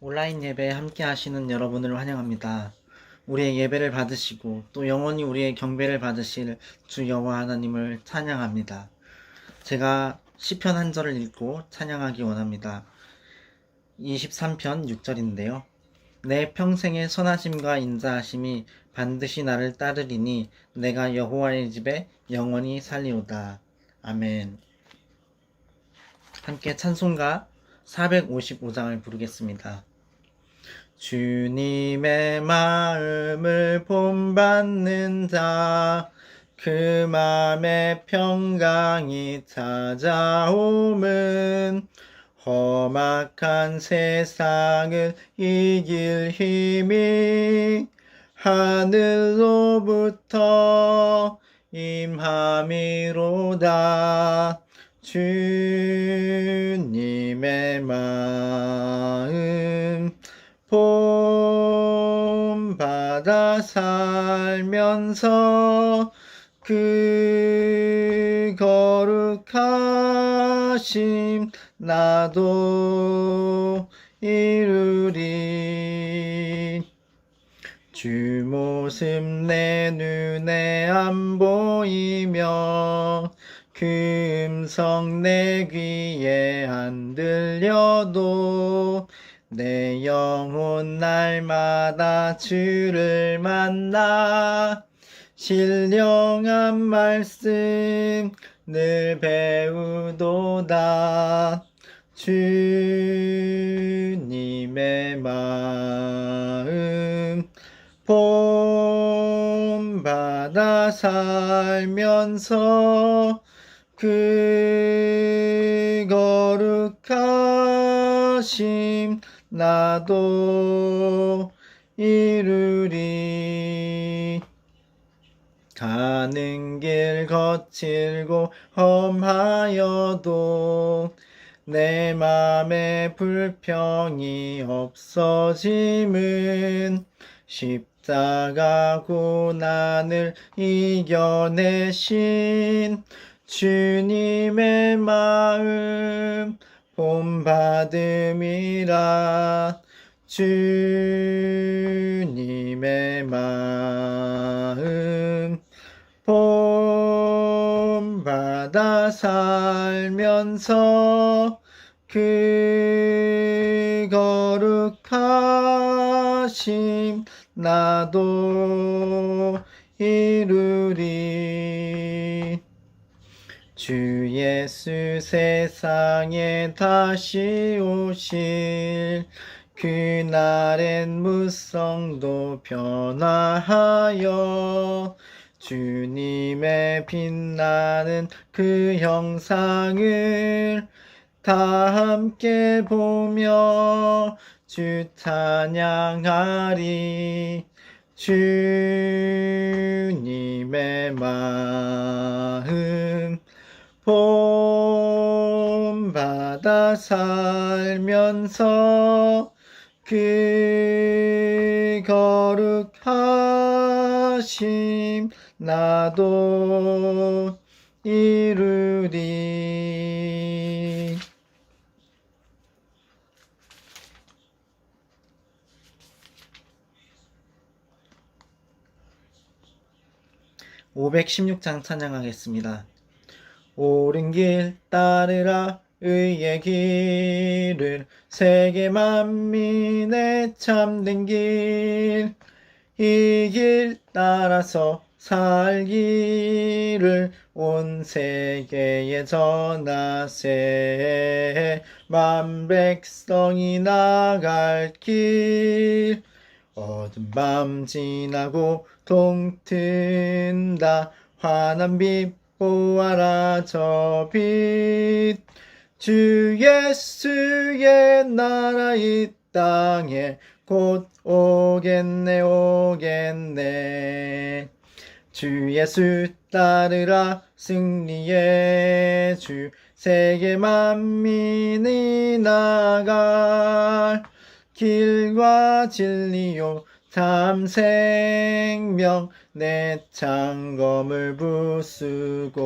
온라인 예배에 함께 하시는 여러분을 환영합니다. 우리의 예배를 받으시고 또 영원히 우리의 경배를 받으실 주 여호와 하나님을 찬양합니다. 제가 시편 한 절을 읽고 찬양하기 원합니다. 23편 6절인데요. 내 평생의 선하심과 인자하심이 반드시 나를 따르리니 내가 여호와의 집에 영원히 살리오다. 아멘. 함께 찬송가 455장을 부르겠습니다. 주님의 마음을 본받는 자, 그 맘에 평강이 찾아옴은 험악한 세상을 이길 힘이 하늘로부터 임함이로다. 주님의 마음 본받아 살면서 그 거룩하심 나도 이루리. 주 모습 내 눈에 안 보이며 그 음성 내 귀에 안 들려도 내 영혼 날마다 주를 만나 신령한 말씀 늘 배우도다. 주님의 마음 본받아 살면서 그 거룩하심 나도 이루리. 가는 길 거칠고 험하여도 내 맘에 불평이 없어짐은 십자가 고난을 이겨내신 주님의 마음 본받음이라. 주님의 마음 본받아 살면서 그 거룩하심 나도 이루리. 주 예수 세상에 다시 오실 그날엔 무성도 변화하여 주님의 빛나는 그 형상을 다 함께 보며 주 찬양하리. 주님의 마음 본받아 살면서 그 거룩하심 나도 이루리. (516장) 찬양하겠습니다. 옳은 길 따르라 의의 길을 세계 만민의 참된 길, 이 길 따라서 살기를 온 세계에 전하세. 만 백성이 나갈 길, 어두운 밤 지나고 동튼다. 환한 빛 보아라 저 빛. 주 예수의 나라 이 땅에 곧 오겠네 오겠네. 주 예수 따르라 승리의 주, 세계 만민이 나갈 길과 진리요 참 생명. 내 창검을 부수고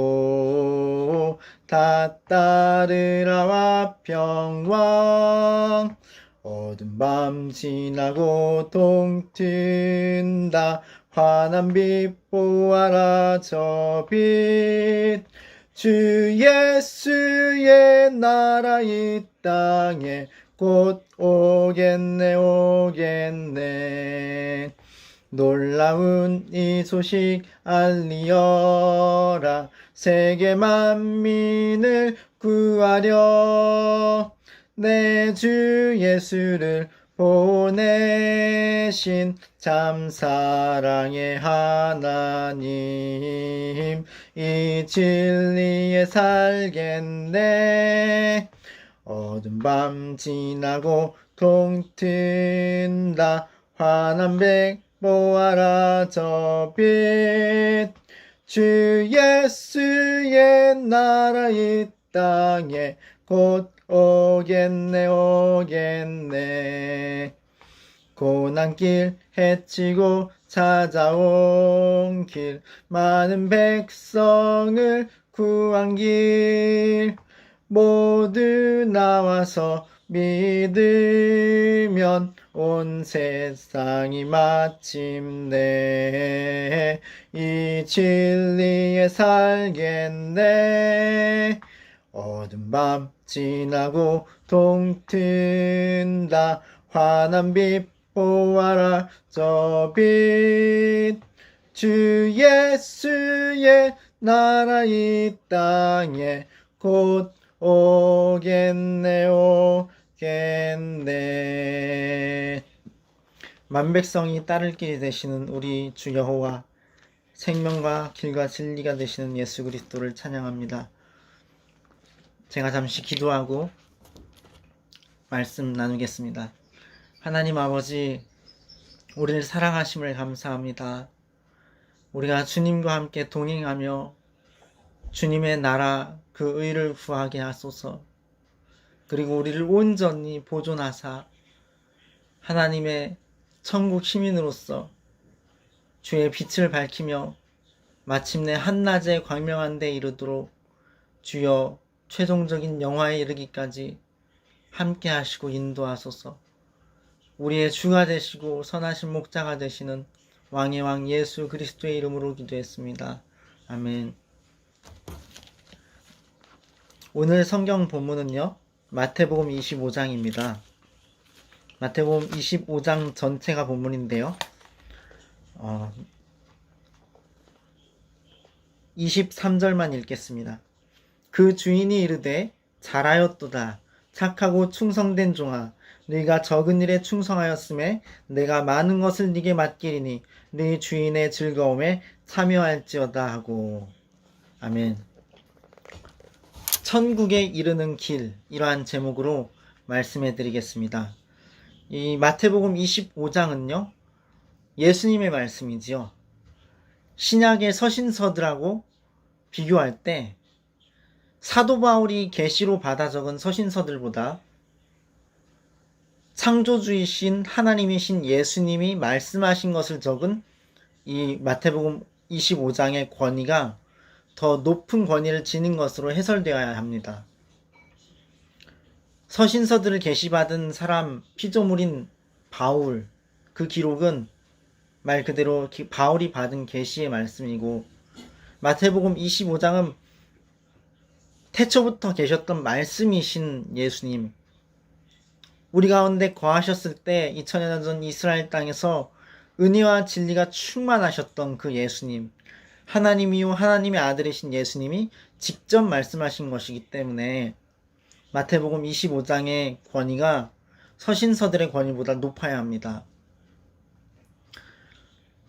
다 따르라 화평왕. 어두운 밤 지나고 동튼다 환한 빛 보아라 저 빛 주 예수의 나라 이 땅에 곧 오겠네 오겠네 놀라운 이 소식 알리어라 세계 만민을 구하려 내 주 예수를 보내신 참 사랑의 하나님 이 진리에 살겠네 어두운 밤 지나고 동튼다 환한 백 보아라 저 빛 주 예수의 나라 이 땅에 곧 오겠네 오겠네 고난길 헤치고 찾아온 길 많은 백성을 구한 길 모두 나와서 믿으면 온 세상이 마침내 이 진리에 살겠네 어두운 밤 지나고 동튼다 환한 빛 보아라 저 빛 주 예수의 나라 이 땅에 곧 오겠네 오겠네 만백성이 따를 길이 되시는 우리 주 여호와 생명과 길과 진리가 되시는 예수 그리스도를 찬양합니다. 제가 잠시 기도하고 말씀 나누겠습니다. 하나님 아버지 우리를 사랑하심을 감사합니다. 우리가 주님과 함께 동행하며 주님의 나라 그 의를 구하게 하소서. 그리고 우리를 온전히 보존하사 하나님의 천국 시민으로서 주의 빛을 밝히며 마침내 한낮에 광명한 데 이르도록 주여 최종적인 영화에 이르기까지 함께 하시고 인도하소서. 우리의 주가 되시고 선하신 목자가 되시는 왕의 왕 예수 그리스도의 이름으로 기도했습니다. 아멘. 오늘 성경 본문은요 마태복음 25장입니다. 마태복음 25장 전체가 본문인데요 23절만 읽겠습니다. 그 주인이 이르되 잘하였도다 착하고 충성된 종아 네가 적은 일에 충성하였음에 내가 많은 것을 네게 맡기리니 네 주인의 즐거움에 참여할지어다 하고. 아멘. 천국에 이르는 길, 이러한 제목으로 말씀해 드리겠습니다. 이 마태복음 25장은요 예수님의 말씀이지요. 신약의 서신서들하고 비교할 때 사도 바울이 계시로 받아 적은 서신서들보다 창조주이신 하나님이신 예수님이 말씀하신 것을 적은 이 마태복음 25장의 권위가 더 높은 권위를 지닌 것으로 해설되어야 합니다. 서신서들을 계시받은 사람 피조물인 바울, 그 기록은 말 그대로 바울이 받은 계시의 말씀이고 마태복음 25장은 태초부터 계셨던 말씀이신 예수님, 우리 가운데 거하셨을 때 2000년 전 이스라엘 땅에서 은혜와 진리가 충만하셨던 그 예수님, 하나님이요 하나님의 아들이신 예수님이 직접 말씀하신 것이기 때문에 마태복음 25장의 권위가 서신서들의 권위보다 높아야 합니다.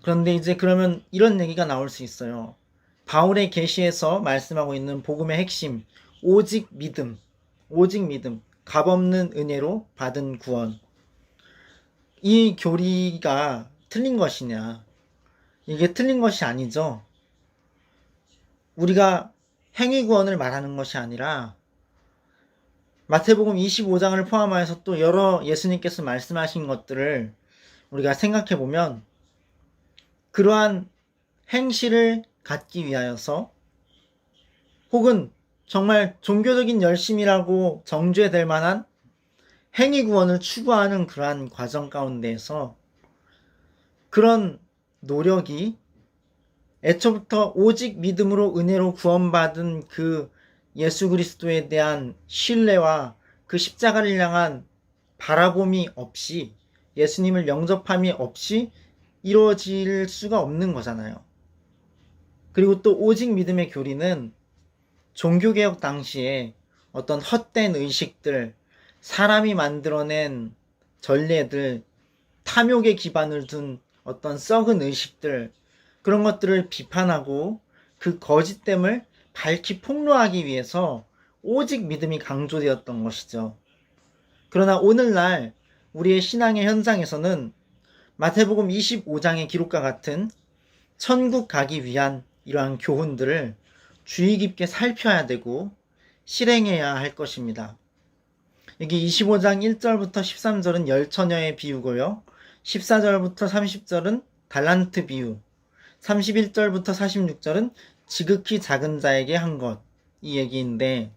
그런데 이제 그러면 이런 얘기가 나올 수 있어요. 바울의 계시에서 말씀하고 있는 복음의 핵심, 오직 믿음, 값없는 은혜로 받은 구원. 이 교리가 틀린 것이냐? 이게 틀린 것이 아니죠. 우리가 행위 구원을 말하는 것이 아니라 마태복음 25장을 포함하여서 또 여러 예수님께서 말씀하신 것들을 우리가 생각해 보면 그러한 행실을 갖기 위하여서 혹은 정말 종교적인 열심이라고 정죄될 만한 행위 구원을 추구하는 그러한 과정 가운데에서 그런 노력이 애초부터 오직 믿음으로 은혜로 구원받은 그 예수 그리스도에 대한 신뢰와 그 십자가를 향한 바라봄이 없이, 예수님을 영접함이 없이 이루어질 수가 없는 거잖아요. 그리고 또 오직 믿음의 교리는 종교개혁 당시에 어떤 헛된 의식들, 사람이 만들어낸 전례들, 탐욕에 기반을 둔 어떤 썩은 의식들, 그런 것들을 비판하고 그 거짓됨을 밝히 폭로하기 위해서 오직 믿음이 강조되었던 것이죠. 그러나 오늘날 우리의 신앙의 현장에서는 마태복음 25장의 기록과 같은 천국 가기 위한 이러한 교훈들을 주의 깊게 살펴야 되고 실행해야 할 것입니다. 여기 25장 1절부터 13절은 열처녀의 비유고요. 14절부터 30절은 달란트 비유, 31절부터 46절은 지극히 작은 자에게 한 것, 이 얘기인데,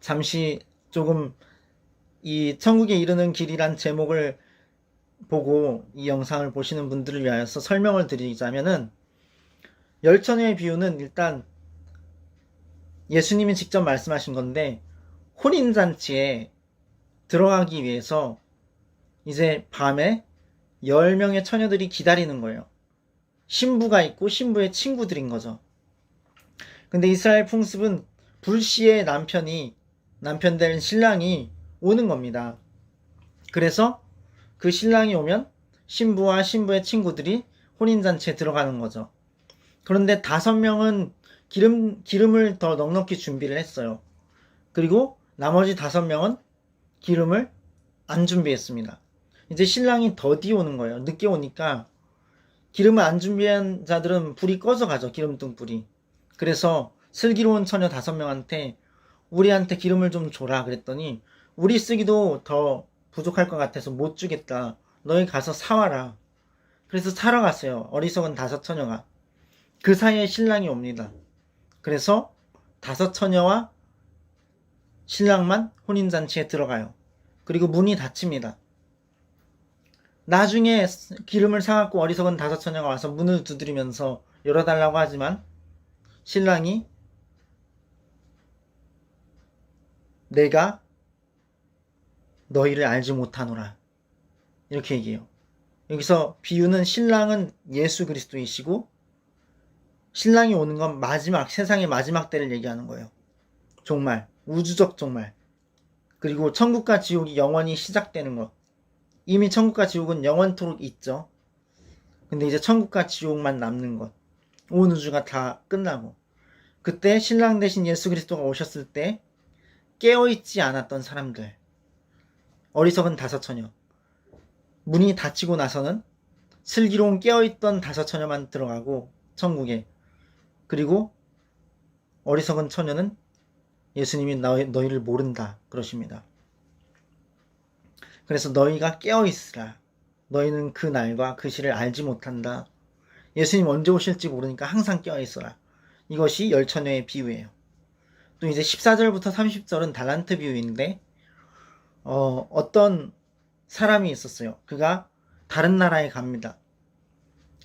잠시 조금 이 천국에 이르는 길이란 제목을 보고 이 영상을 보시는 분들을 위하여서 설명을 드리자면은, 열처녀의 비유는 일단 예수님이 직접 말씀하신 건데, 혼인잔치에 들어가기 위해서 이제 밤에 10명의 처녀들이 기다리는 거예요. 신부가 있고 신부의 친구들인 거죠. 근데 이스라엘 풍습은 불시에 남편 된 신랑이 오는 겁니다. 그래서 그 신랑이 오면 신부와 신부의 친구들이 혼인잔치에 들어가는 거죠. 그런데 5명은 기름을 더 넉넉히 준비를 했어요. 그리고 나머지 5명은 기름을 안 준비했습니다. 이제 신랑이 더디 오는 거예요. 늦게 오니까 기름을 안 준비한 자들은 불이 꺼져 가죠. 기름등 불이. 그래서 슬기로운 처녀 5명한테 우리한테 기름을 좀 줘라 그랬더니, 우리 쓰기도 더 부족할 것 같아서 못 주겠다. 너희 가서 사와라. 그래서 사러 갔어요. 어리석은 5처녀가. 그 사이에 신랑이 옵니다. 그래서 5처녀와 신랑만 혼인잔치에 들어가요. 그리고 문이 닫힙니다. 나중에 기름을 사갖고 어리석은 5처녀가 와서 문을 두드리면서 열어달라고 하지만 신랑이 내가 너희를 알지 못하노라 이렇게 얘기해요. 여기서 비유는 신랑은 예수 그리스도이시고 신랑이 오는 건 세상의 마지막 때를 얘기하는 거예요. 종말, 우주적 종말. 그리고 천국과 지옥이 영원히 시작되는 것. 이미 천국과 지옥은 영원토록 있죠. 근데 이제 천국과 지옥만 남는 것. 온 우주가 다 끝나고. 그때 신랑 대신 예수 그리스도가 오셨을 때 깨어있지 않았던 사람들. 어리석은 5처녀. 문이 닫히고 나서는 슬기로운 깨어있던 5처녀만 들어가고 천국에. 그리고 어리석은 처녀는 예수님이 너희를 모른다 그러십니다. 그래서 너희가 깨어있으라. 너희는 그 날과 그 시를 알지 못한다. 예수님 언제 오실지 모르니까 항상 깨어있어라. 이것이 열처녀의 비유예요. 또 이제 14절부터 30절은 달란트 비유인데, 어떤 사람이 있었어요. 그가 다른 나라에 갑니다.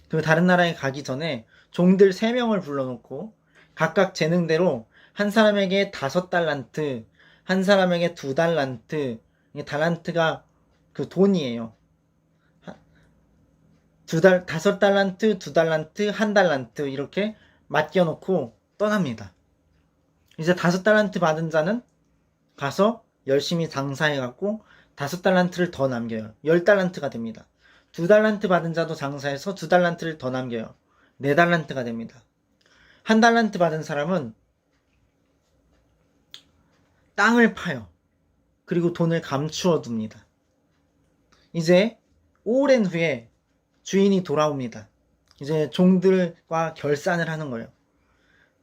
그 다른 나라에 가기 전에 종들 3명을 불러놓고 각각 재능대로 한 사람에게 5달란트, 한 사람에게 2달란트, 달란트가 그 돈이에요. 5달란트, 2달란트, 1달란트 이렇게 맡겨놓고 떠납니다. 이제 5달란트 받은 자는 가서 열심히 장사해갖고 5달란트를 더 남겨요. 10달란트가 됩니다. 2달란트 받은 자도 장사해서 2달란트를 더 남겨요. 4달란트가 됩니다. 1달란트 받은 사람은 땅을 파요. 그리고 돈을 감추어 둡니다. 이제 오랜 후에 주인이 돌아옵니다. 이제 종들과 결산을 하는 거예요.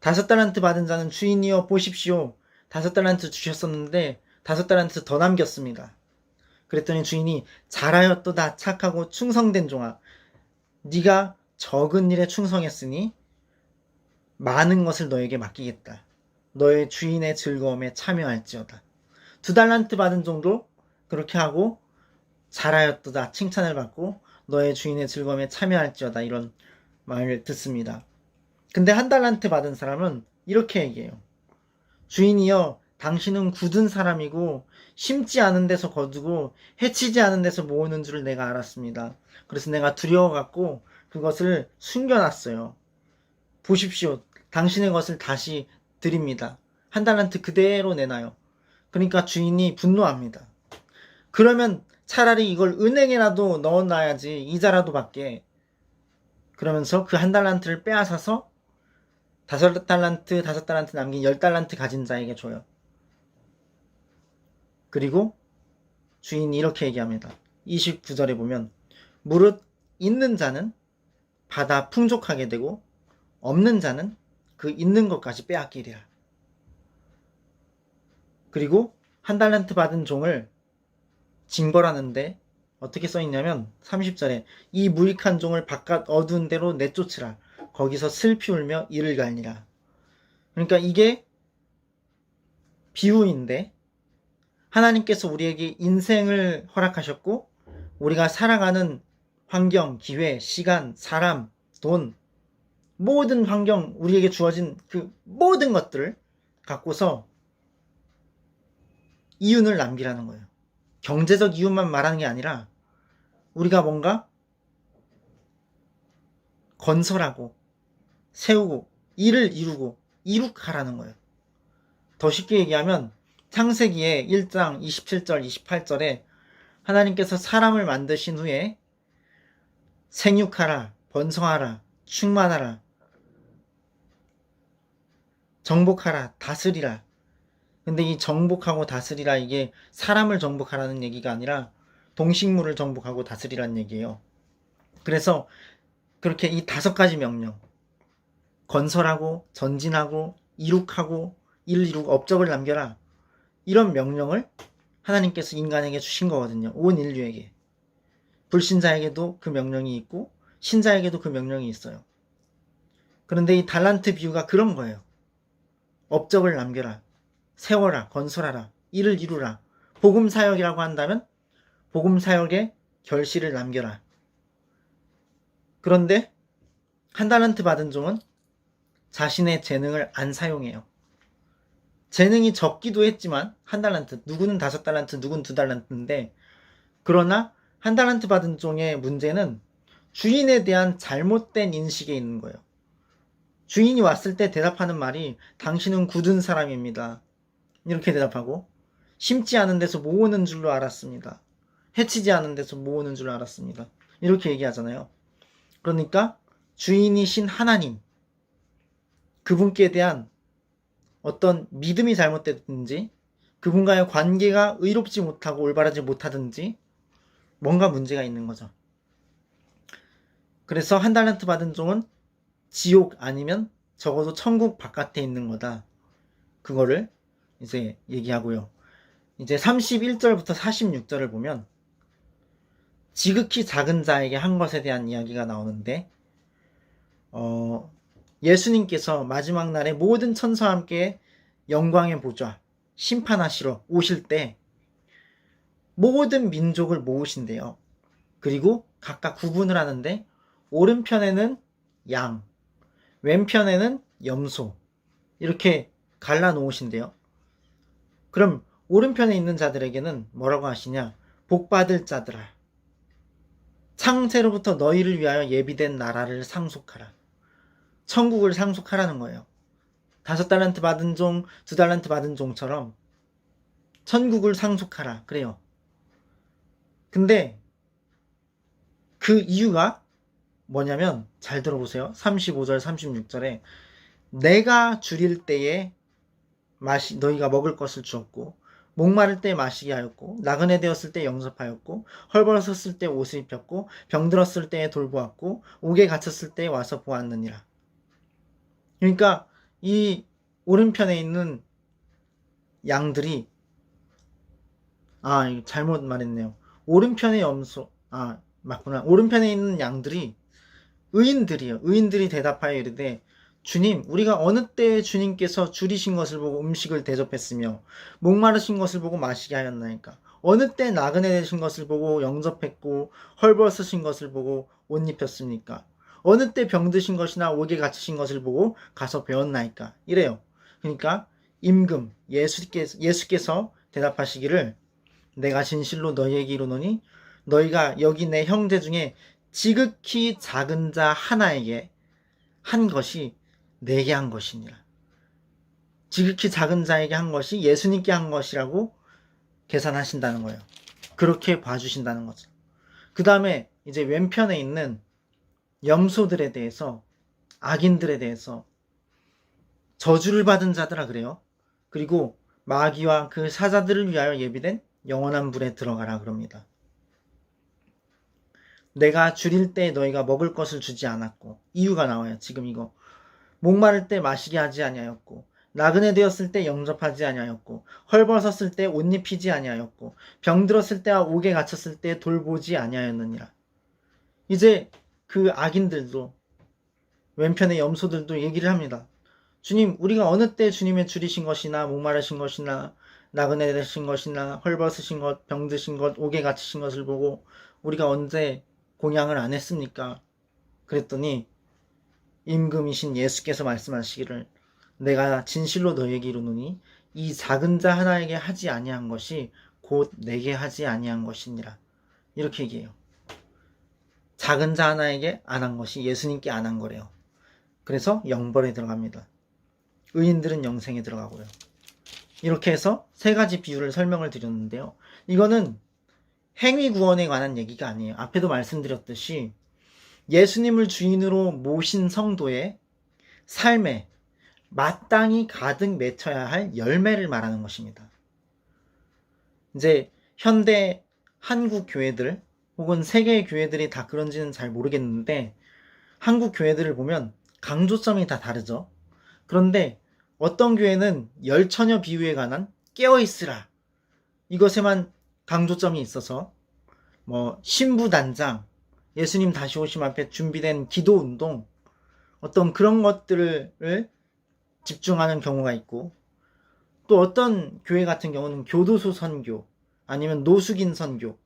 5달란트 받은 자는 주인이여 보십시오. 5달란트 주셨었는데 5달란트 더 남겼습니다. 그랬더니 주인이 잘하였도다 착하고 충성된 종아. 네가 적은 일에 충성했으니 많은 것을 너에게 맡기겠다. 너의 주인의 즐거움에 참여할지어다. 2달란트 받은 종도 그렇게 하고 잘하였도다 칭찬을 받고 너의 주인의 즐거움에 참여할지어다 이런 말을 듣습니다. 근데 한 달란트 받은 사람은 이렇게 얘기해요. 주인이여, 당신은 굳은 사람이고 심지 않은 데서 거두고 해치지 않은 데서 모으는 줄을 내가 알았습니다. 그래서 내가 두려워갖고 그것을 숨겨놨어요. 보십시오. 당신의 것을 다시 드립니다. 한 달란트 그대로 내놔요. 그러니까 주인이 분노합니다. 그러면 차라리 이걸 은행에라도 넣어놔야지 이자라도 받게. 그러면서 그 한 달란트를 빼앗아서 5달란트 남긴 10달란트 가진 자에게 줘요. 그리고 주인이 이렇게 얘기합니다. 29절에 보면 무릇 있는 자는 받아 풍족하게 되고 없는 자는 그 있는 것까지 빼앗기리라. 그리고 한 달란트 받은 종을 징벌하는데 어떻게 써있냐면 30절에 이 무익한 종을 바깥 어두운 데로 내쫓으라. 거기서 슬피 울며 이를 갈니라. 그러니까 이게 비유인데 하나님께서 우리에게 인생을 허락하셨고 우리가 살아가는 환경, 기회, 시간, 사람, 돈, 모든 환경, 우리에게 주어진 그 모든 것들을 갖고서 이윤을 남기라는 거예요. 경제적 이윤만 말하는 게 아니라 우리가 뭔가 건설하고 세우고 일을 이루고 이룩하라는 거예요. 더 쉽게 얘기하면 창세기의 1장 27절 28절에 하나님께서 사람을 만드신 후에 생육하라, 번성하라, 충만하라, 정복하라, 다스리라. 근데 이 정복하고 다스리라 이게 사람을 정복하라는 얘기가 아니라 동식물을 정복하고 다스리라는 얘기예요. 그래서 그렇게 이 5가지 명령, 건설하고 전진하고 이룩하고 일을 이루고 업적을 남겨라, 이런 명령을 하나님께서 인간에게 주신 거거든요. 온 인류에게. 불신자에게도 그 명령이 있고 신자에게도 그 명령이 있어요. 그런데 이 달란트 비유가 그런 거예요. 업적을 남겨라, 세워라, 건설하라, 일을 이루라. 복음 사역이라고 한다면 복음 사역의 결실을 남겨라. 그런데 한 달란트 받은 종은 자신의 재능을 안 사용해요. 재능이 적기도 했지만 한 달란트, 누구는 5달란트, 누구는 2달란트인데, 그러나 한 달란트 받은 종의 문제는 주인에 대한 잘못된 인식에 있는 거예요. 주인이 왔을 때 대답하는 말이 당신은 굳은 사람입니다. 이렇게 대답하고 심지 않은 데서 모으는 줄로 알았습니다. 해치지 않은 데서 모으는 줄로 알았습니다. 이렇게 얘기하잖아요. 그러니까 주인이신 하나님, 그분께 대한 어떤 믿음이 잘못됐든지 그분과의 관계가 의롭지 못하고 올바르지 못하든지 뭔가 문제가 있는 거죠. 그래서 한 달란트 받은 종은 지옥 아니면 적어도 천국 바깥에 있는 거다. 그거를 이제 얘기하고요. 이제 31절부터 46절을 보면 지극히 작은 자에게 한 것에 대한 이야기가 나오는데, 예수님께서 마지막 날에 모든 천사와 함께 영광의 보좌 심판하시러 오실 때 모든 민족을 모으신대요. 그리고 각각 구분을 하는데 오른편에는 양, 왼편에는 염소, 이렇게 갈라 놓으신대요. 그럼 오른편에 있는 자들에게는 뭐라고 하시냐? 복받을 자들아, 창세로부터 너희를 위하여 예비된 나라를 상속하라. 천국을 상속하라는 거예요. 5달란트 받은 종, 2달란트 받은 종처럼 천국을 상속하라 그래요. 근데 그 이유가 뭐냐면 잘 들어보세요. 35절 36절에 내가 줄일 때에 너희가 먹을 것을 주었고 목마를 때 마시게 하였고 나그네 되었을 때 영접하였고 헐벗었을 때 옷을 입혔고 병들었을 때에 돌보았고 옥에 갇혔을 때에 와서 보았느니라. 그러니까 이 오른편에 있는 양들이 잘못 말했네요. 오른편의 염소 맞구나. 오른편에 있는 양들이 의인들이요. 의인들이 대답하여 이르되 주님, 우리가 어느 때에 주님께서 줄이신 것을 보고 음식을 대접했으며 목마르신 것을 보고 마시게 하였나이까? 어느 때 나그네 되신 것을 보고 영접했고 헐벗으신 것을 보고 옷 입혔습니까? 어느 때 병드신 것이나 옥에 갇히신 것을 보고 가서 배웠나이까? 이래요. 그러니까 임금 예수께서 대답하시기를 내가 진실로 너희에게 이르노니 너희가 여기 내 형제 중에 지극히 작은 자 하나에게 한 것이 내게 한 것이니라. 지극히 작은 자에게 한 것이 예수님께 한 것이라고 계산하신다는 거예요. 그렇게 봐주신다는 거죠. 그 다음에 이제 왼편에 있는 염소들에 대해서, 악인들에 대해서 저주를 받은 자들아 그래요. 그리고 마귀와 그 사자들을 위하여 예비된 영원한 불에 들어가라 그럽니다. 내가 줄일 때 너희가 먹을 것을 주지 않았고, 이유가 나와요. 지금 이거 목마를 때 마시게 하지 아니하였고, 나그네 되었을 때 영접하지 아니하였고, 헐벗었을 때 옷 입히지 아니하였고, 병들었을 때와 옥에 갇혔을 때 돌보지 아니하였느니라. 이제 그 악인들도, 왼편의 염소들도 얘기를 합니다. 주님, 우리가 어느 때 주님의 줄이신 것이나 목마르신 것이나 나그네 되신 것이나 헐벗으신 것, 병드신 것, 옥에 갇히신 것을 보고 우리가 언제 공양을 안 했습니까? 그랬더니 임금이신 예수께서 말씀하시기를 내가 진실로 너희에게 이르노니 이 작은 자 하나에게 하지 아니한 것이 곧 내게 하지 아니한 것이니라. 이렇게 얘기해요. 작은 자 하나에게 안 한 것이 예수님께 안 한 거래요. 그래서 영벌에 들어갑니다. 의인들은 영생에 들어가고요. 이렇게 해서 세 가지 비유를 설명을 드렸는데요. 이거는 행위 구원에 관한 얘기가 아니에요. 앞에도 말씀드렸듯이 예수님을 주인으로 모신 성도의 삶에 마땅히 가득 맺혀야 할 열매를 말하는 것입니다. 이제 현대 한국 교회들 혹은 세계의 교회들이 다 그런지는 잘 모르겠는데 한국 교회들을 보면 강조점이 다 다르죠. 그런데 어떤 교회는 열처녀 비유에 관한 깨어있으라 이것에만 강조점이 있어서 신부단장, 예수님 다시 오심 앞에 준비된 기도운동 어떤 그런 것들을 집중하는 경우가 있고 또 어떤 교회 같은 경우는 교도소 선교 아니면 노숙인 선교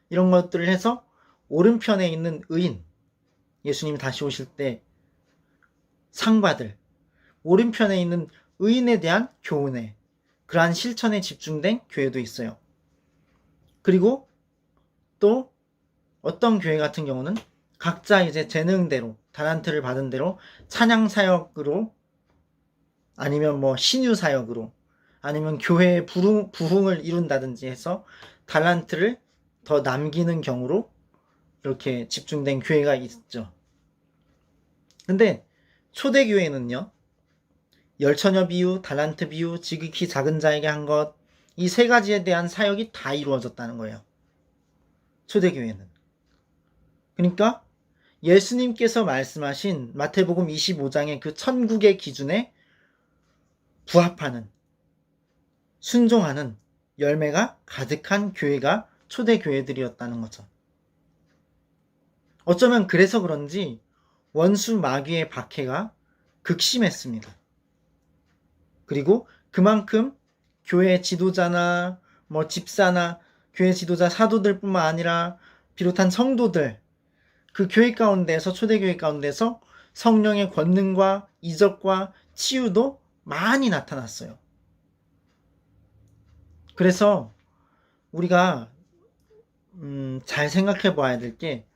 이런 것들을 해서 오른편에 있는 의인 예수님이 다시 오실 때 상 받을 오른편에 있는 의인에 대한 교훈에 그러한 실천에 집중된 교회도 있어요. 그리고 또 어떤 교회 같은 경우는 각자 이제 재능대로 달란트를 받은 대로 찬양 사역으로 아니면 신유 사역으로 아니면 교회의 부흥을 이룬다든지 해서 달란트를 더 남기는 경우로 이렇게 집중된 교회가 있죠. 근데 초대교회는요, 열처녀 비유, 달란트 비유, 지극히 작은 자에게 한 것, 이 세 가지에 대한 사역이 다 이루어졌다는 거예요. 초대교회는. 그러니까 예수님께서 말씀하신 마태복음 25장의 그 천국의 기준에 부합하는, 순종하는 열매가 가득한 교회가 초대교회들이었다는 거죠. 어쩌면 그래서 그런지 원수 마귀의 박해가 극심했습니다. 그리고 그만큼 교회 지도자나 집사나 교회 지도자 사도들뿐만 아니라 비롯한 성도들 그 교회 가운데서 초대교회 가운데서 성령의 권능과 이적과 치유도 많이 나타났어요. 그래서 우리가 잘 생각해 봐야 될 게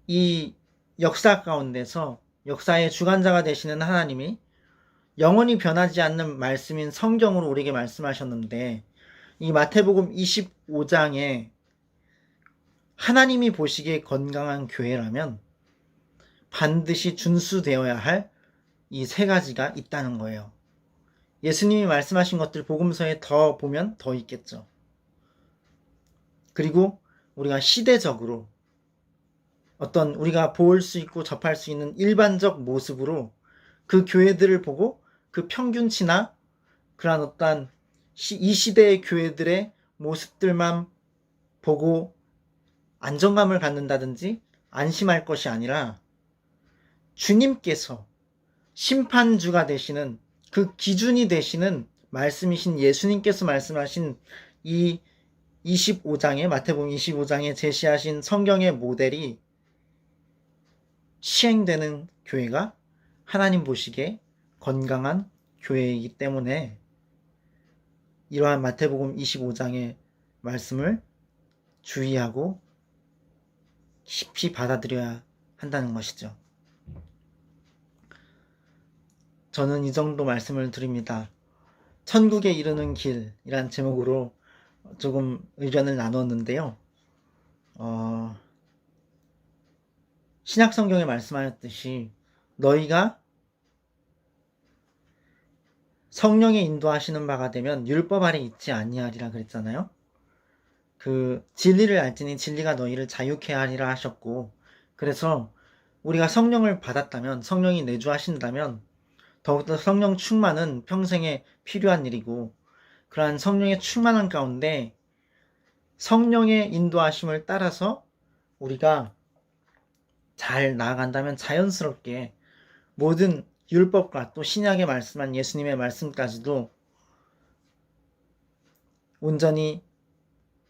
이 역사 가운데서 역사의 주관자가 되시는 하나님이 영원히 변하지 않는 말씀인 성경으로 우리에게 말씀하셨는데 이 마태복음 25장에 하나님이 보시기에 건강한 교회라면 반드시 준수되어야 할 이 세 가지가 있다는 거예요. 예수님이 말씀하신 것들 복음서에 더 보면 더 있겠죠. 그리고 우리가 시대적으로 어떤 우리가 볼 수 있고 접할 수 있는 일반적 모습으로 그 교회들을 보고 그 평균치나 그런 어떤 이 시대의 교회들의 모습들만 보고 안정감을 갖는다든지 안심할 것이 아니라 주님께서 심판주가 되시는 그 기준이 되시는 말씀이신 예수님께서 말씀하신 이 마태복음 25장에 제시하신 성경의 모델이 시행되는 교회가 하나님 보시기에 건강한 교회이기 때문에 이러한 마태복음 25장의 말씀을 주의하고 깊이 받아들여야 한다는 것이죠. 저는 이 정도 말씀을 드립니다. 천국에 이르는 길이란 제목으로 조금 의견을 나눴는데요. 신약 성경에 말씀하였듯이 너희가 성령의 인도하시는 바가 되면 율법 아래 있지 아니하리라 그랬잖아요. 그 진리를 알지니 진리가 너희를 자유케 하리라 하셨고, 그래서 우리가 성령을 받았다면, 성령이 내주하신다면 더욱더 성령 충만은 평생에 필요한 일이고, 그러한 성령의 충만한 가운데 성령의 인도하심을 따라서 우리가 잘 나아간다면 자연스럽게 모든 율법과 또 신약에 말씀한 예수님의 말씀까지도 온전히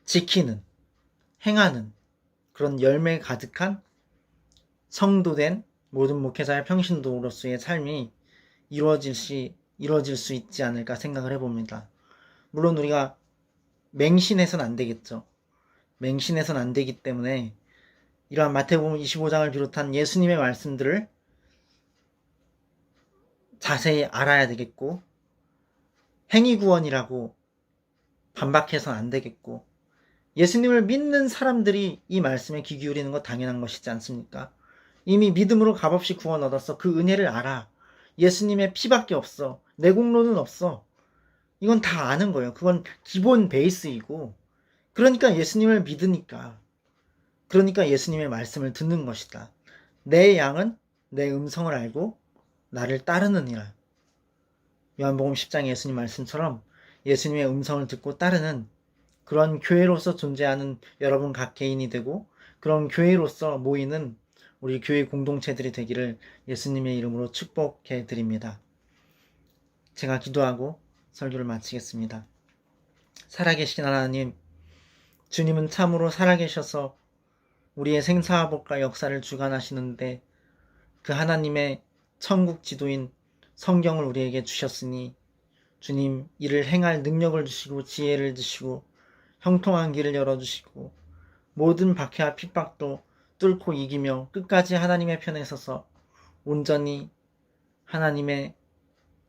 지키는, 행하는 그런 열매 가득한 성도된 모든 목회자의 평신도로서의 삶이 이루어질 수 있지 않을까 생각을 해봅니다. 물론 우리가 맹신해서는 안 되겠죠. 맹신해서는 안 되기 때문에 이러한 마태복음 25장을 비롯한 예수님의 말씀들을 자세히 알아야 되겠고, 행위구원이라고 반박해서는 안 되겠고, 예수님을 믿는 사람들이 이 말씀에 귀 기울이는 거 당연한 것이지 않습니까? 이미 믿음으로 값없이 구원 얻었어. 그 은혜를 알아. 예수님의 피밖에 없어. 내 공로는 없어. 이건 다 아는 거예요. 그건 기본 베이스이고, 그러니까 예수님을 믿으니까, 그러니까 예수님의 말씀을 듣는 것이다. 내 양은 내 음성을 알고 나를 따르느니라. 요한복음 10장 예수님 말씀처럼 예수님의 음성을 듣고 따르는 그런 교회로서 존재하는 여러분 각 개인이 되고, 그런 교회로서 모이는 우리 교회 공동체들이 되기를 예수님의 이름으로 축복해 드립니다. 제가 기도하고 설교를 마치겠습니다. 살아계신 하나님, 주님은 참으로 살아계셔서 우리의 생사화복과 역사를 주관하시는데, 그 하나님의 천국 지도인 성경을 우리에게 주셨으니 주님, 이를 행할 능력을 주시고 지혜를 주시고 형통한 길을 열어주시고 모든 박해와 핍박도 뚫고 이기며 끝까지 하나님의 편에 서서 온전히 하나님의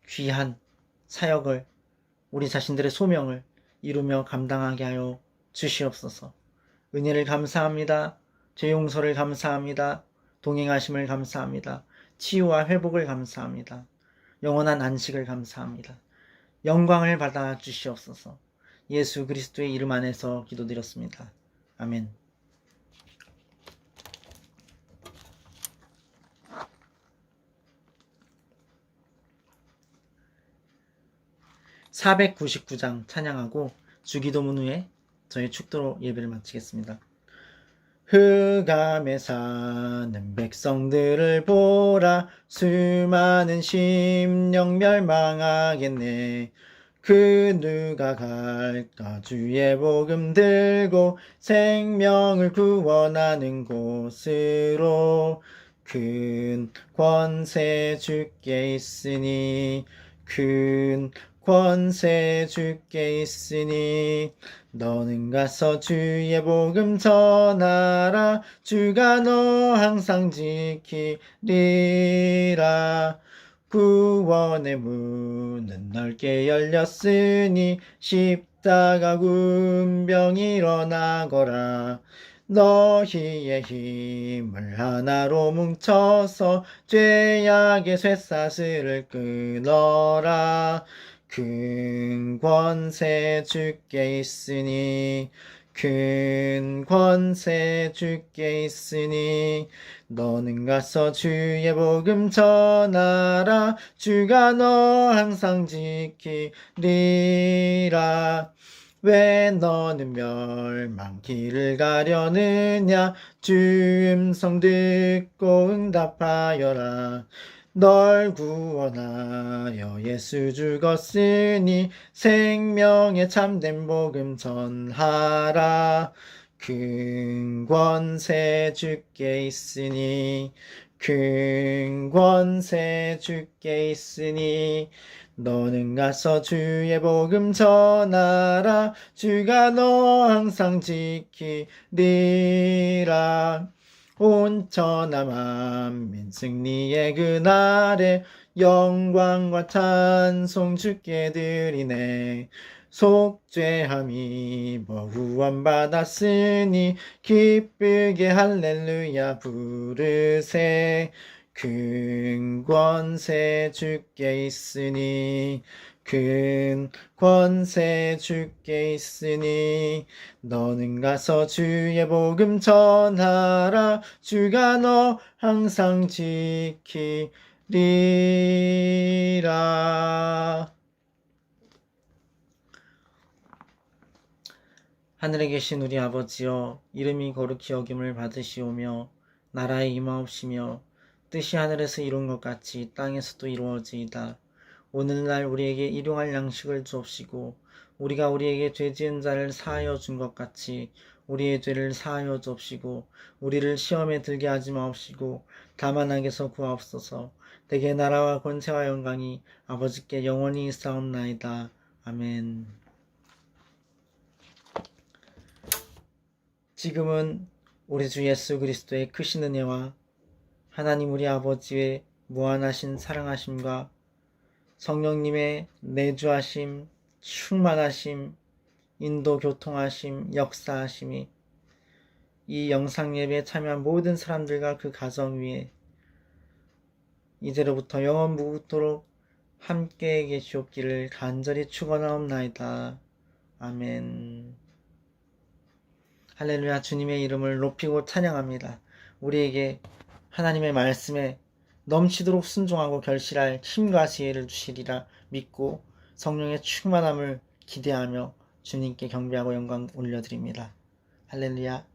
귀한 사역을, 우리 자신들의 소명을 이루며 감당하게 하여 주시옵소서. 은혜를 감사합니다. 죄 용서를 감사합니다. 동행하심을 감사합니다. 치유와 회복을 감사합니다. 영원한 안식을 감사합니다. 영광을 받아 주시옵소서. 예수 그리스도의 이름 안에서 기도드렸습니다. 아멘. (499장) 찬양하고 주기도문 후에 저희 축도로 예배를 마치겠습니다. 흑암에 사는 백성들을 보라. 수많은 심령 멸망하겠네. 그 누가 갈까 주의 복음 들고 생명을 구원하는 곳으로. 큰 권세 주께 있으니, 큰 권세 주께 있으니 너는 가서 주의 복음 전하라. 주가 너 항상 지키리라. 구원의 문은 넓게 열렸으니 십자가 군병 일어나거라. 너희의 힘을 하나로 뭉쳐서 죄악의 쇠사슬을 끊어라. 큰 권세 주께 있으니, 큰 권세 주께 있으니 너는 가서 주의 복음 전하라. 주가 너 항상 지키리라. 왜 너는 멸망길을 가려느냐. 주 음성 듣고 응답하여라. 널 구원하여 예수 죽었으니 생명의 참된 복음 전하라. 큰 권세 주께 있으니 큰 권세 주께 있으니 너는 가서 주의 복음 전하라. 주가 너 항상 지키리라. 온 천하 만민 승리의 그날에 영광과 찬송 주께 드리네. 속죄함 입어 구원받았으니 기쁘게 할렐루야 부르세. 큰 권세 주께 있으니 큰 권세 주께 있으니 너는 가서 주의 복음 전하라. 주가 너 항상 지키리라. 하늘에 계신 우리 아버지여, 이름이 거룩히 여김을 받으시오며 나라에 임하옵시며 뜻이 하늘에서 이룬 것 같이 땅에서도 이루어지이다. 오늘날 우리에게 일용할 양식을 주옵시고 우리가 우리에게 죄 지은 자를 사하여 준 것 같이 우리의 죄를 사하여 주옵시고 우리를 시험에 들게 하지 마옵시고 다만 악에서 구하옵소서. 대개 나라와 권세와 영광이 아버지께 영원히 있사옵나이다. 아멘. 지금은 우리 주 예수 그리스도의 크신 은혜와 하나님 우리 아버지의 무한하신 사랑하심과 성령님의 내주하심, 충만하심, 인도 교통하심, 역사하심이 이 영상 예배에 참여한 모든 사람들과 그 가정 위에 이제로부터 영원 무궁토록 함께 계시옵기를 간절히 축원하옵나이다. 아멘. 할렐루야. 주님의 이름을 높이고 찬양합니다. 우리에게 하나님의 말씀에 넘치도록 순종하고 결실할 힘과 지혜를 주시리라 믿고 성령의 충만함을 기대하며 주님께 경배하고 영광 올려드립니다. 할렐루야.